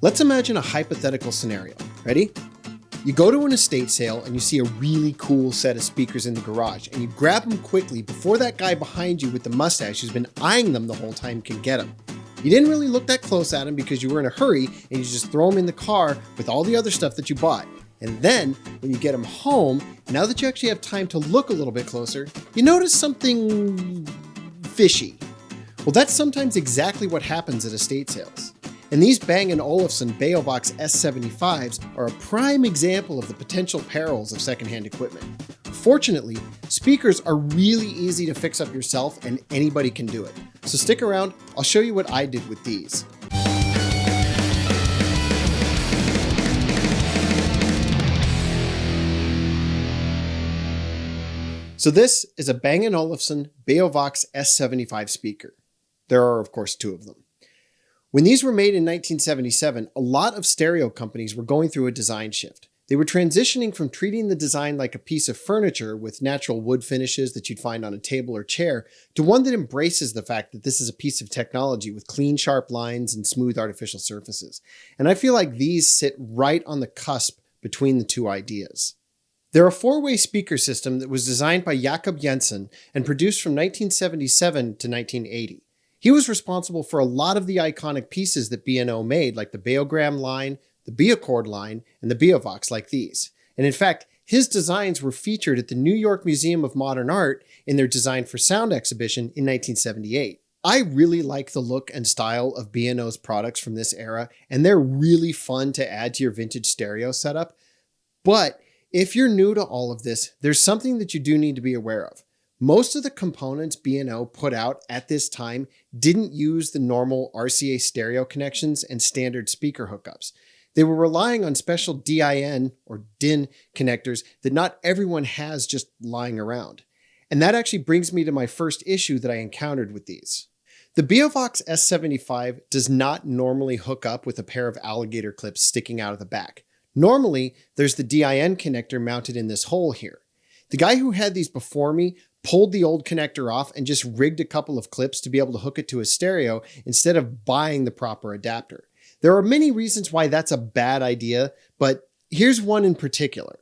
Let's imagine a hypothetical scenario. Ready? You go to an estate sale and you see a really cool set of speakers in the garage, and you grab them quickly before that guy behind you with the mustache who's been eyeing them the whole time can get them. You didn't really look that close at them because you were in a hurry, and you just throw them in the car with all the other stuff that you bought. And then, when you get them home, now that you actually have time to look a little bit closer, you notice something fishy. Well, that's sometimes exactly what happens at estate sales. And these Bang & Olufsen Beovox S75s are a prime example of the potential perils of secondhand equipment. Fortunately, speakers are really easy to fix up yourself and anybody can do it. So stick around, I'll show you what I did with these. So this is a Bang & Olufsen Beovox S75 speaker. There are, of course, two of them. When these were made in 1977, a lot of stereo companies were going through a design shift. They were transitioning from treating the design like a piece of furniture with natural wood finishes that you'd find on a table or chair, to one that embraces the fact that this is a piece of technology with clean, sharp lines and smooth artificial surfaces. And I feel like these sit right on the cusp between the two ideas. They're a four-way speaker system that was designed by Jakob Jensen and produced from 1977 to 1980. He was responsible for a lot of the iconic pieces that B&O made, like the Beogram line, the Beocord line, and the Beovox like these. And in fact, his designs were featured at the New York Museum of Modern Art in their Design for Sound exhibition in 1978. I really like the look and style of B&O's products from this era, and they're really fun to add to your vintage stereo setup. But if you're new to all of this, there's something that you do need to be aware of. Most of the components B&O put out at this time didn't use the normal RCA stereo connections and standard speaker hookups. They were relying on special DIN or DIN connectors that not everyone has just lying around. And that actually brings me to my first issue that I encountered with these. The Beovox S75 does not normally hook up with a pair of alligator clips sticking out of the back. Normally, there's the DIN connector mounted in this hole here. The guy who had these before me pulled the old connector off and just rigged a couple of clips to be able to hook it to his stereo instead of buying the proper adapter. There are many reasons why that's a bad idea, but here's one in particular.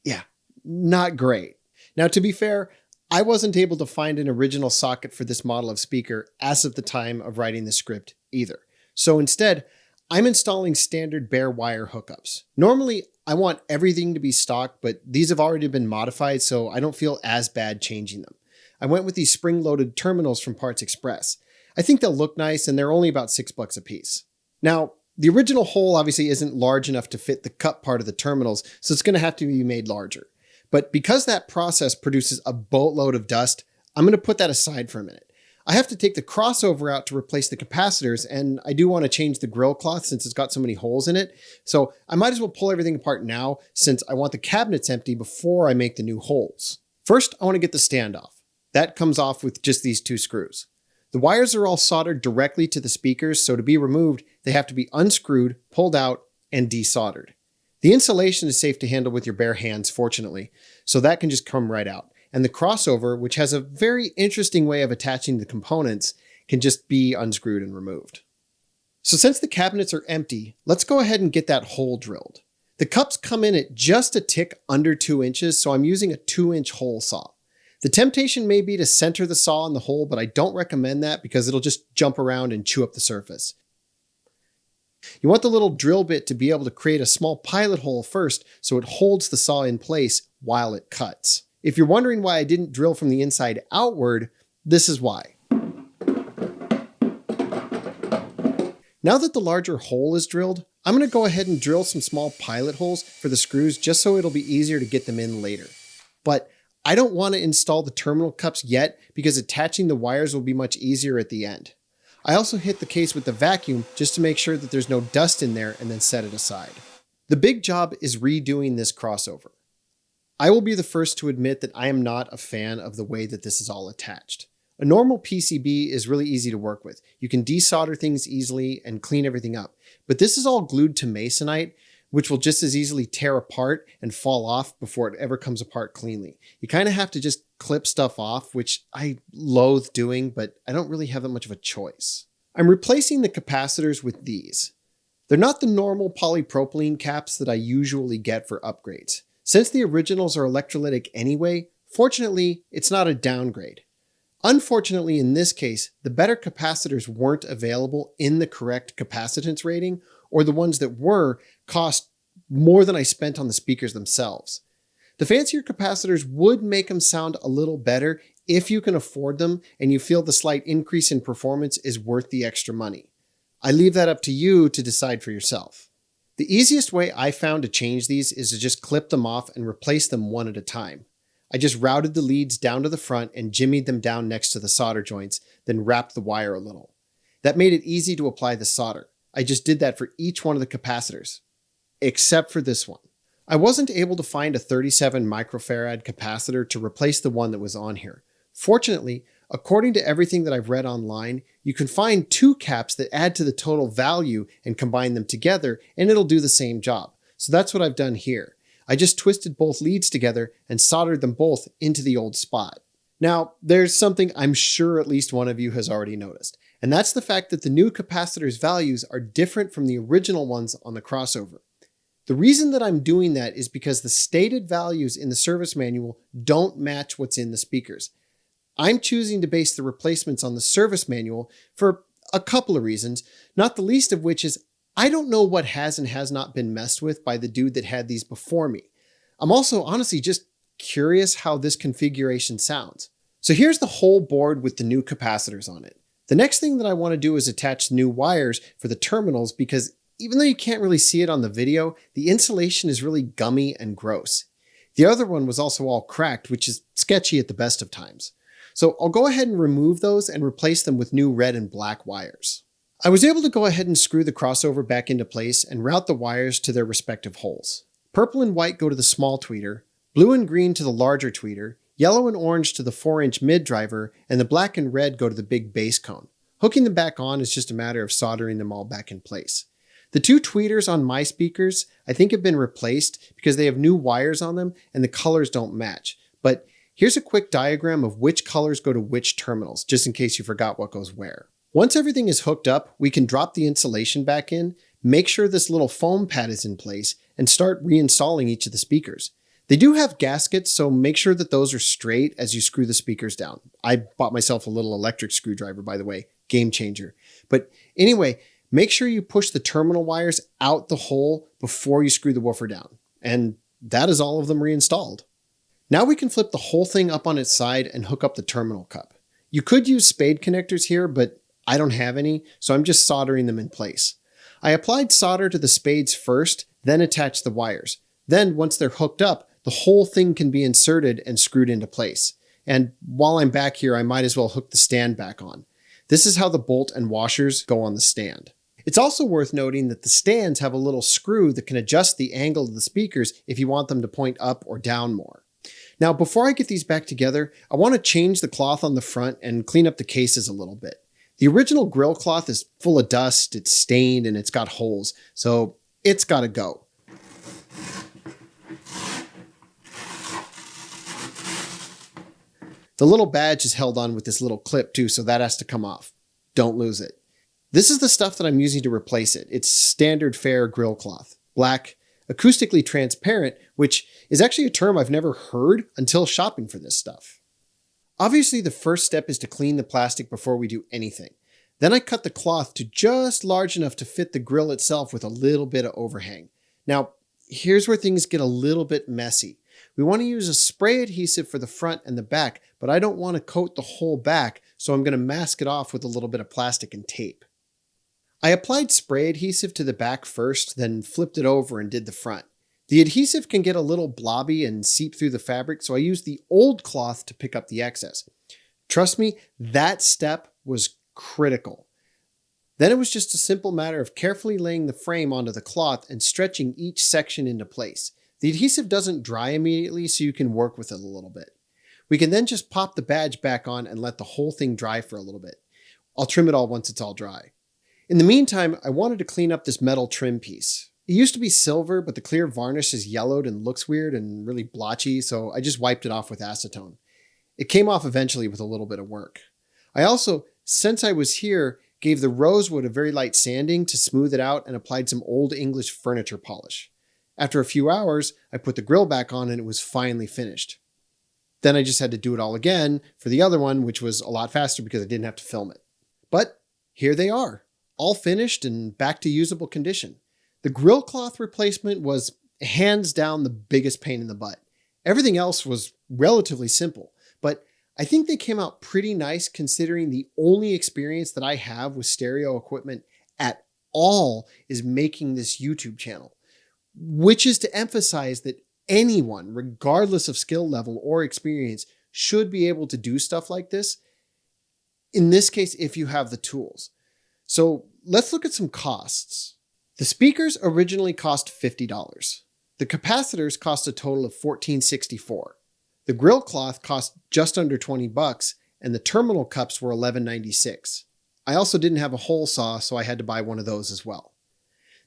Yeah, not great. Now, to be fair, I wasn't able to find an original socket for this model of speaker as of the time of writing the script either. So instead, I'm installing standard bare wire hookups. Normally, I want everything to be stock, but these have already been modified, so I don't feel as bad changing them. I went with these spring-loaded terminals from Parts Express. I think they'll look nice, and they're only about $6 a piece. Now, the original hole obviously isn't large enough to fit the cup part of the terminals, so it's going to have to be made larger. But because that process produces a boatload of dust, I'm going to put that aside for a minute. I have to take the crossover out to replace the capacitors, and I do want to change the grill cloth since it's got so many holes in it. So I might as well pull everything apart now since I want the cabinets empty before I make the new holes. First, I want to get the stand off. That comes off with just these two screws. The wires are all soldered directly to the speakers, so to be removed, they have to be unscrewed, pulled out, and desoldered. The insulation is safe to handle with your bare hands, fortunately, so that can just come right out. And the crossover, which has a very interesting way of attaching the components, can just be unscrewed and removed. So since the cabinets are empty, let's go ahead and get that hole drilled. The cups come in at just a tick under 2 inches, so I'm using a 2-inch hole saw. The temptation may be to center the saw in the hole, but I don't recommend that because it'll just jump around and chew up the surface. You want the little drill bit to be able to create a small pilot hole first so it holds the saw in place while it cuts. If you're wondering why I didn't drill from the inside outward, this is why. Now that the larger hole is drilled, I'm going to go ahead and drill some small pilot holes for the screws just so it'll be easier to get them in later. But I don't want to install the terminal cups yet because attaching the wires will be much easier at the end. I also hit the case with the vacuum just to make sure that there's no dust in there and then set it aside. The big job is redoing this crossover. I will be the first to admit that I am not a fan of the way that this is all attached. A normal PCB is really easy to work with. You can desolder things easily and clean everything up. But this is all glued to masonite, which will just as easily tear apart and fall off before it ever comes apart cleanly. You kind of have to just clip stuff off, which I loathe doing, but I don't really have that much of a choice. I'm replacing the capacitors with these. They're not the normal polypropylene caps that I usually get for upgrades. Since the originals are electrolytic anyway, fortunately, it's not a downgrade. Unfortunately, in this case, the better capacitors weren't available in the correct capacitance rating, or the ones that were cost more than I spent on the speakers themselves. The fancier capacitors would make them sound a little better if you can afford them and you feel the slight increase in performance is worth the extra money. I leave that up to you to decide for yourself. The easiest way I found to change these is to just clip them off and replace them one at a time. I just routed the leads down to the front and jimmied them down next to the solder joints, then wrapped the wire a little. That made it easy to apply the solder. I just did that for each one of the capacitors, except for this one. I wasn't able to find a 37 microfarad capacitor to replace the one that was on here. Fortunately, according to everything that I've read online, you can find two caps that add to the total value and combine them together, and it'll do the same job. So that's what I've done here. I just twisted both leads together and soldered them both into the old spot. Now, there's something I'm sure at least one of you has already noticed, and that's the fact that the new capacitor's values are different from the original ones on the crossover. The reason that I'm doing that is because the stated values in the service manual don't match what's in the speakers. I'm choosing to base the replacements on the service manual for a couple of reasons, not the least of which is I don't know what has and has not been messed with by the dude that had these before me. I'm also honestly just curious how this configuration sounds. So here's the whole board with the new capacitors on it. The next thing that I want to do is attach new wires for the terminals because even though you can't really see it on the video, the insulation is really gummy and gross. The other one was also all cracked, which is sketchy at the best of times. So I'll go ahead and remove those and replace them with new red and black wires. I was able to go ahead and screw the crossover back into place and route the wires to their respective holes. Purple and white go to the small tweeter, blue and green to the larger tweeter, yellow and orange to the 4-inch mid driver, and the black and red go to the big base cone. Hooking them back on is just a matter of soldering them all back in place. The two tweeters on my speakers I think have been replaced because they have new wires on them and the colors don't match. But here's a quick diagram of which colors go to which terminals, just in case you forgot what goes where. Once everything is hooked up, we can drop the insulation back in, make sure this little foam pad is in place, and start reinstalling each of the speakers. They do have gaskets, so make sure that those are straight as you screw the speakers down. I bought myself a little electric screwdriver, by the way, game changer. But anyway, make sure you push the terminal wires out the hole before you screw the woofer down. And that is all of them reinstalled. Now we can flip the whole thing up on its side and hook up the terminal cup. You could use spade connectors here, but I don't have any, so I'm just soldering them in place. I applied solder to the spades first, then attached the wires. Then once they're hooked up, the whole thing can be inserted and screwed into place. And while I'm back here, I might as well hook the stand back on. This is how the bolt and washers go on the stand. It's also worth noting that the stands have a little screw that can adjust the angle of the speakers if you want them to point up or down more. Now, before I get these back together, I want to change the cloth on the front and clean up the cases a little bit. The original grill cloth is full of dust, it's stained, and it's got holes, so it's got to go. The little badge is held on with this little clip too, so that has to come off. Don't lose it. This is the stuff that I'm using to replace it. It's standard fare grill cloth. Black, acoustically transparent, which is actually a term I've never heard until shopping for this stuff. Obviously, the first step is to clean the plastic before we do anything. Then I cut the cloth to just large enough to fit the grill itself with a little bit of overhang. Now, here's where things get a little bit messy. We want to use a spray adhesive for the front and the back, but I don't want to coat the whole back, so I'm going to mask it off with a little bit of plastic and tape. I applied spray adhesive to the back first, then flipped it over and did the front. The adhesive can get a little blobby and seep through the fabric, so I used the old cloth to pick up the excess. Trust me, that step was critical. Then it was just a simple matter of carefully laying the frame onto the cloth and stretching each section into place. The adhesive doesn't dry immediately, so you can work with it a little bit. We can then just pop the badge back on and let the whole thing dry for a little bit. I'll trim it all once it's all dry. In the meantime, I wanted to clean up this metal trim piece. It used to be silver, but the clear varnish is yellowed and looks weird and really blotchy, so I just wiped it off with acetone. It came off eventually with a little bit of work. I also, since I was here, gave the rosewood a very light sanding to smooth it out, and applied some Old English furniture polish. After a few hours, I put the grill back on and it was finally finished. Then I just had to do it all again for the other one, which was a lot faster because I didn't have to film it. But here they are, all finished and back to usable condition. The grill cloth replacement was hands down the biggest pain in the butt. Everything else was relatively simple, but I think they came out pretty nice considering the only experience that I have with stereo equipment at all is making this YouTube channel, which is to emphasize that anyone, regardless of skill level or experience, should be able to do stuff like this. In this case, if you have the tools. So let's look at some costs. The speakers originally cost $50. The capacitors cost a total of $14.64. The grill cloth cost just under $20, and the terminal cups were $11.96. I also didn't have a hole saw, so I had to buy one of those as well.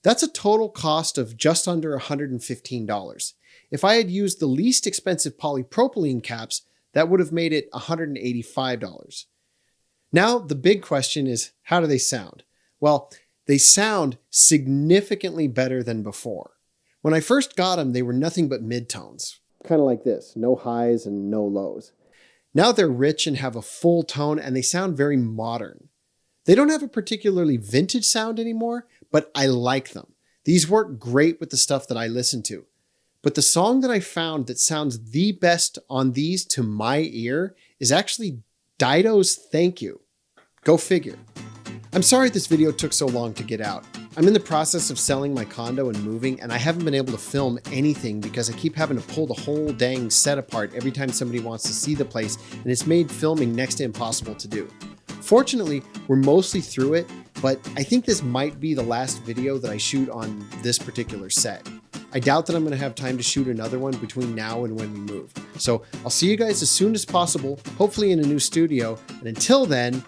That's a total cost of just under $115. If I had used the least expensive polypropylene caps, that would have made it $185. Now, the big question is, how do they sound? Well, they sound significantly better than before. When I first got them, they were nothing but midtones. Kind of like this, no highs and no lows. Now they're rich and have a full tone, and they sound very modern. They don't have a particularly vintage sound anymore, but I like them. These work great with the stuff that I listen to. But the song that I found that sounds the best on these to my ear is actually Dido's Thank You. Go figure. I'm sorry this video took so long to get out. I'm in the process of selling my condo and moving, and I haven't been able to film anything because I keep having to pull the whole dang set apart every time somebody wants to see the place, and it's made filming next to impossible to do. Fortunately, we're mostly through it, but I think this might be the last video that I shoot on this particular set. I doubt that I'm going to have time to shoot another one between now and when we move. So I'll see you guys as soon as possible, hopefully in a new studio, and until then,